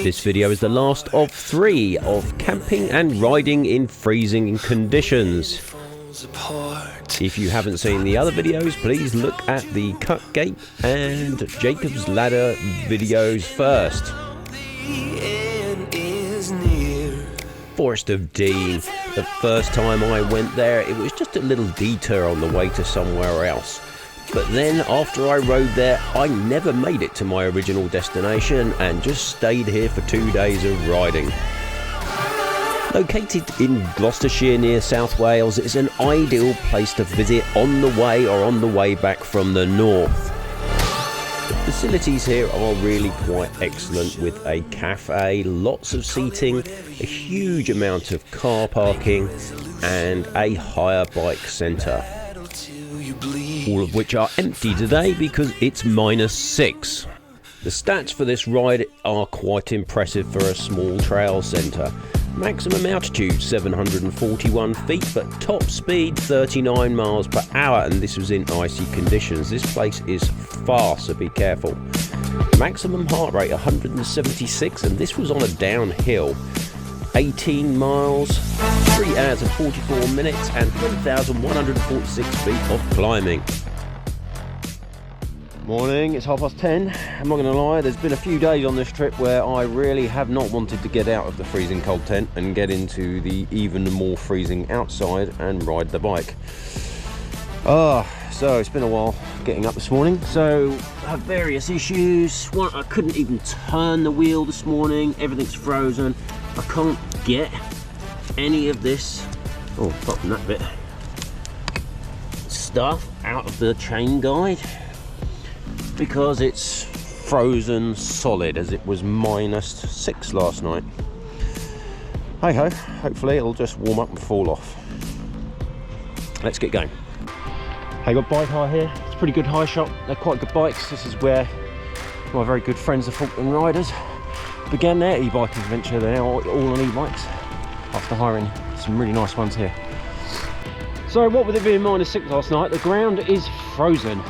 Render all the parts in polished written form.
This video is the last of 3 of camping and riding in freezing conditions. If you haven't seen the other videos, please look at the Cut Gate and Jacob's Ladder videos first. Forest of Dean. The first time I went there, it was just a little detour on the way to somewhere else. But then, after I rode there, I never made it to my original destination and just stayed here for 2 days of riding. Located in Gloucestershire near South Wales, it's an ideal place to visit on the way or on the way back from the north. The facilities here are really quite excellent, with a cafe, lots of seating, a huge amount of car parking and a hire bike centre. All of which are empty today because it's -6. The stats for this ride are quite impressive for a small trail centre. Maximum altitude 741 feet, but top speed 39 miles per hour, and this was in icy conditions. This place is fast, so be careful. Maximum heart rate 176, and this was on a downhill. 18 miles, 3 hours and 44 minutes, and 3,146 feet of climbing. Morning, it's 10:30. I'm not going to lie, there's been a few days on this trip where I really have not wanted to get out of the freezing cold tent and get into the even more freezing outside and ride the bike. So it's been a while getting up this morning, so I have various issues. One, I couldn't even turn the wheel this morning, everything's frozen. I can't get any of this, apart from that bit, stuff out of the chain guide because it's frozen solid, as it was -6 last night. Hey ho, hopefully it'll just warm up and fall off. Let's get going. Hey, got Bike Hire here. It's a pretty good hire shop. They're quite good bikes. This is where my very good friends, the Falkland Riders, began their e-biking adventure. They're now all on e-bikes after hiring some really nice ones here. So what with it being -6 last night, the ground is frozen.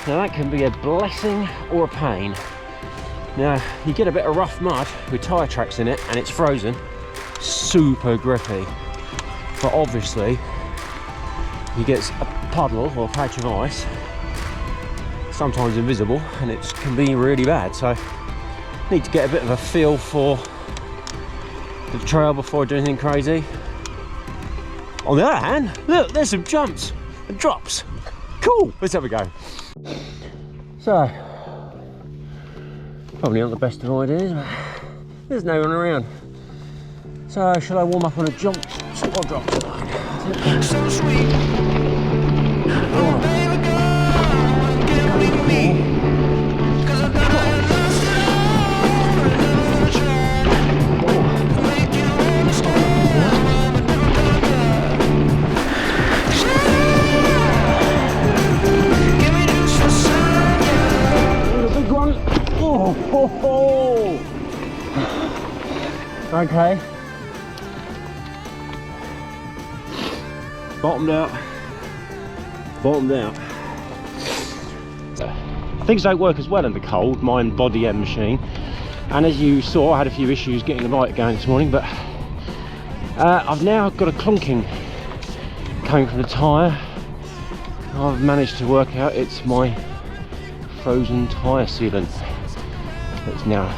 Now that can be a blessing or a pain. Now you get a bit of rough mud with tyre tracks in it and it's frozen, super grippy. But obviously you get a puddle or a patch of ice, sometimes invisible, and it can be really bad. So need to get a bit of a feel for the trail before I do anything crazy. On the other hand, look, there's some jumps and drops. Cool, let's have a go. So, probably not the best of ideas, but there's no one around. So, shall I warm up on a jump or drop tonight? So sweet. Oh, baby girl, get with me. Okay. Bottomed out. Things don't work as well in the cold, mine body and machine. And as you saw, I had a few issues getting the bike going this morning, but I've now got a clunking coming from the tyre. I've managed to work out it's my frozen tyre sealant that's now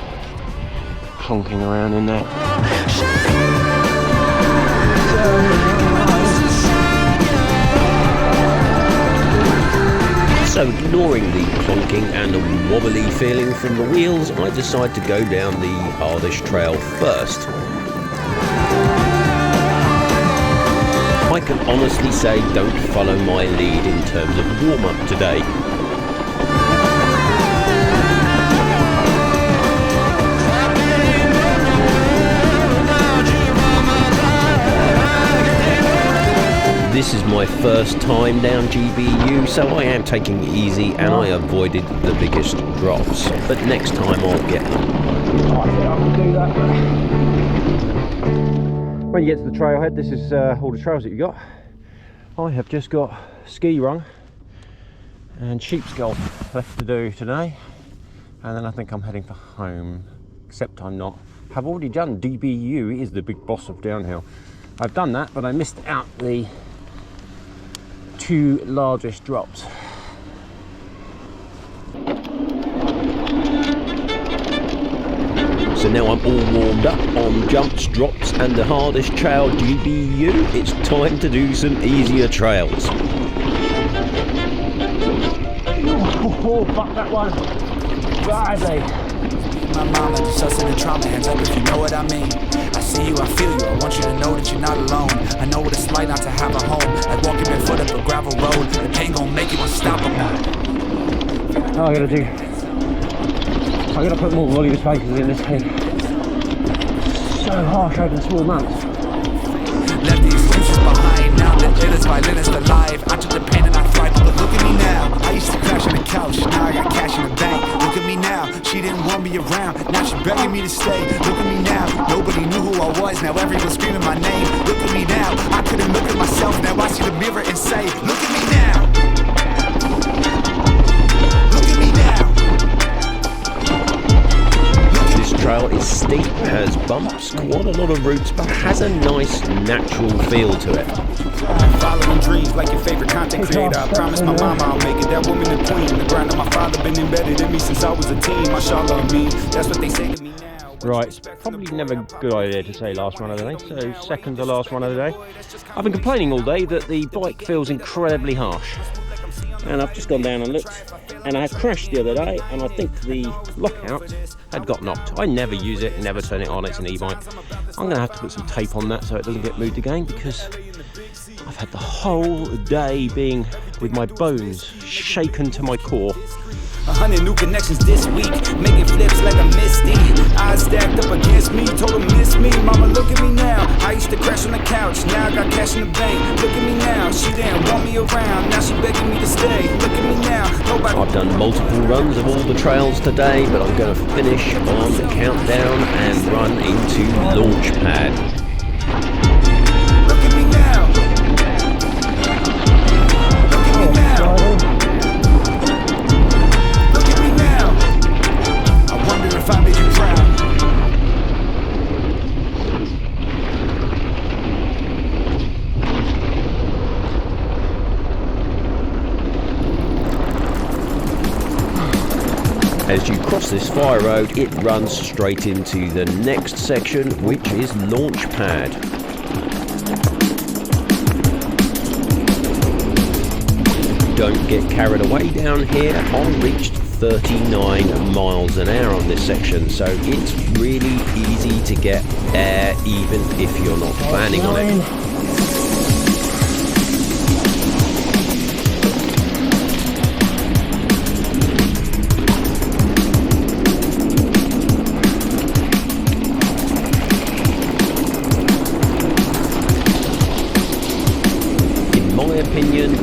clunking around in there. So ignoring the clunking and the wobbly feeling from the wheels, I decide to go down the hardest trail first. I can honestly say don't follow my lead in terms of warm-up today. This is my first time down GBU, so I am taking it easy and I avoided the biggest drops. But next time I'll get them. I think I can do that. When you get to the trailhead, this is all the trails that you got. I have just got ski run and sheep's golf left to do today. and then I think I'm heading for home, except I'm not. I've already done DBU, it is the big boss of downhill. I've done that, but I missed out the 2 largest drops. So now I'm all warmed up on jumps, drops and the hardest trail, DBU. It's time to do some easier trails. Oh, fuck that one. Badly. My mama just us in the trauma, hands up if you know what I mean. I see you, I feel you, I want you to know that you're not alone. I know what it's like not to have a home, like walking barefoot up a gravel road. The pain gon' make you unstoppable. All I gotta do, I gotta put more volume spaces in this thing. So harsh over the small months. Left the excuses behind, now the illest violinist alive. I took the pain and I thrived, but look at me now. I used to crash on the couch, now I got cash in the bank. Look at me now, she didn't want me around, now she begging me to stay. Look at me now, nobody knew who I was, now everyone's screaming my name. Look at me now, I couldn't look at myself, now I see the mirror and say, look at me now. Look at me now. This trail is steep, has bumps, quite a lot of roots, but has a nice natural feel to it. Following dreams like your favorite content creator. I promise my mama I'll make it that woman the queen. The grind of my father been embedded in me since I was a teen. Mashallah on me, that's what they say to me now. Right, it's probably never a good idea to say last run of the day, so second to last run of the day. I've been complaining all day that the bike feels incredibly harsh. And I've just gone down and looked, and I crashed the other day, and I think the lockout had got knocked. I never use it, never turn it on, it's an e-bike. I'm gonna have to put some tape on that so it doesn't get moved again, because I've had the whole day being with my bones shaken to my core. 100 new connections this week, making flips like a Misty. Eyes stacked up against me, told them miss me. Mama, look at me now. I used to crash on the couch, now I got cash in the bank. Look at me now, she didn't want me around, now she begging me to stay. Look at me now, nobody. I've done multiple runs of all the trails today, but I'm going to finish on the countdown and run into Launchpad. Look at me now. Look at me now. Look at me now. I wonder if I made you proud. As you cross this fire road, it runs straight into the next section, which is Launchpad. Don't get carried away down here. I reached 39 miles an hour on this section, so it's really easy to get there even if you're not planning on it.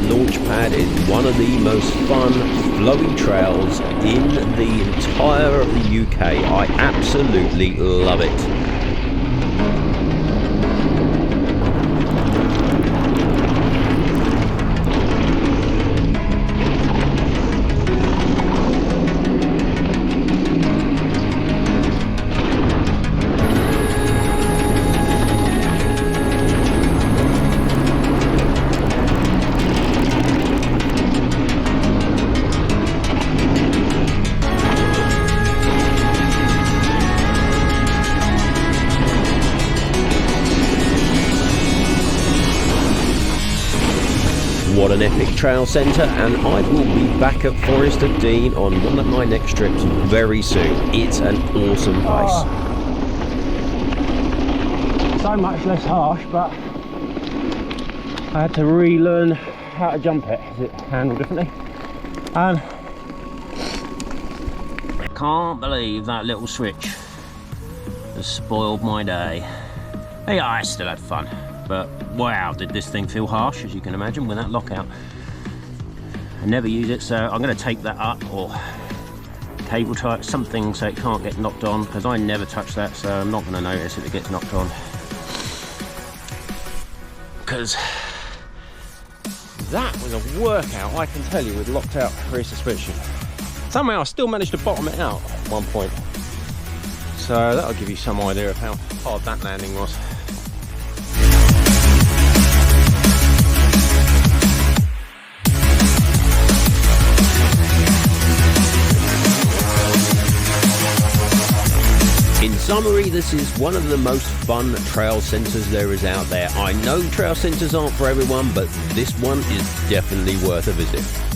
Launchpad is one of the most fun, flowy trails in the entire of the UK. I absolutely love it. What an epic trail centre, and I will be back at Forest of Dean on one of my next trips very soon. It's an awesome place. So much less harsh, but I had to relearn how to jump it as it handled differently. And Can't believe that little switch has spoiled my day. Hey, I still had fun, but wow, did this thing feel harsh, as you can imagine, with that lockout. I never use it, so I'm going to tape that up or cable tie it, something so it can't get knocked on, because I never touch that, so I'm not going to notice if it gets knocked on. Because that was a workout, I can tell you, with locked out rear suspension. Somehow I still managed to bottom it out. one point. So that'll give you some idea of how hard that landing was. In summary, this is one of the most fun trail centres there is out there. I know trail centres aren't for everyone, but this one is definitely worth a visit.